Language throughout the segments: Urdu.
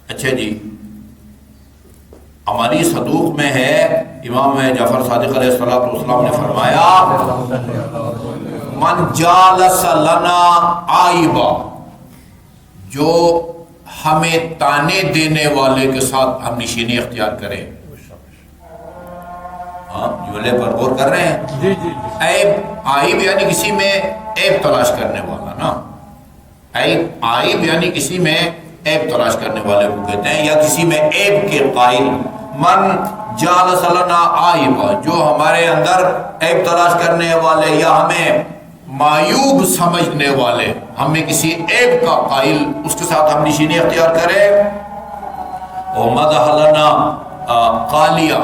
اچھا جی، ہماری صدوق میں ہے امام جعفر صادق علیہ السلام نے فرمایا من جالس لنا عائبا، جو ہمیں تانے دینے والے کے ساتھ ہم نشینی اختیار کریں. ہاں جملے پر غور کر رہے ہیں؟ جی جی. عیب، عائب یعنی کسی میں عیب تلاش کرنے والا نا. عائب یعنی کسی میں عیب تلاش کرنے والے کو کہتے ہیں، یا کسی میں عیب کے قائل. من جالس لنا عائبا، جو ہمارے اندر عیب تلاش کرنے والے یا ہمیں معیوب سمجھنے والے، ہمیں کسی عیب کا قائل، اس کے ساتھ ہم نشینی اختیار کریں. ومدح لنا قالیا،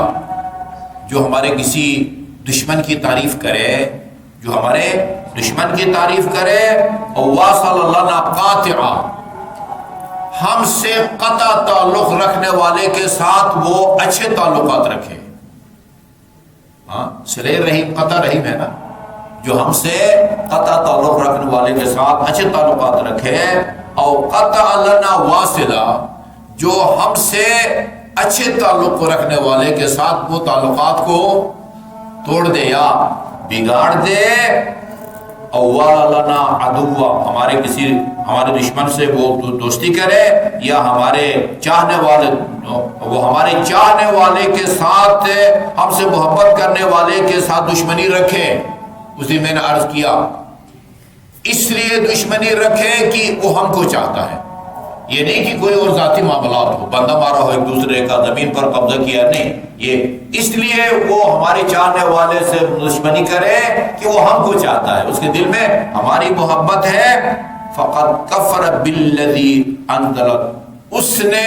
جو ہمارے کسی دشمن کی تعریف کرے، جو ہمارے دشمن کی تعریف کرے. وواصل لنا قاطعا، ہم سے قطع تعلق رکھنے والے کے ساتھ وہ اچھے تعلقات رکھے. ہاں صلہ رحیم قطع رحیم ہے نا، جو ہم سے قطع تعلق رکھنے والے کے ساتھ اچھے تعلقات رکھے. اور قطع لنا واصلہ، جو ہم سے اچھے تعلق رکھنے والے کے ساتھ وہ تعلقات کو توڑ دے یا بگاڑ دے. اول لنا عدوا، ہمارے دشمن سے وہ دوستی کرے، یا ہمارے چاہنے والے، وہ ہمارے چاہنے والے کے ساتھ، ہم سے محبت کرنے والے کے ساتھ دشمنی رکھے. اسی میں نے عرض کیا اس لیے دشمنی رکھے کہ وہ ہم کو چاہتا ہے، یہ نہیں کہ کوئی اور ذاتی معاملات ہو، بندہ مارا ہو ایک دوسرے کا، زمین پر قبضہ کیا، نہیں. یہ اس لیے وہ ہمارے چاہنے والے سے دشمنی کرے کہ وہ ہم کو چاہتا ہے، اس کے دل میں ہماری محبت ہے. فقد کفر بالذی انزل، اس نے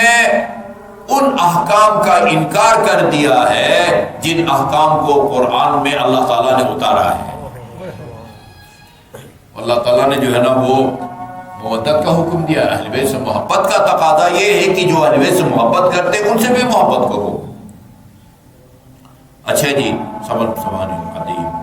ان احکام کا انکار کر دیا ہے جن احکام کو قرآن میں اللہ تعالیٰ نے اتارا ہے. اللہ تعالیٰ نے جو ہے نا وہ محبت کا حکم دیا، اہل بیت سے محبت کا تقاضا یہ ہے کہ جو اہل بیت سے محبت کرتے ان سے بھی محبت کرو. اچھا جی، سمجھ قدیم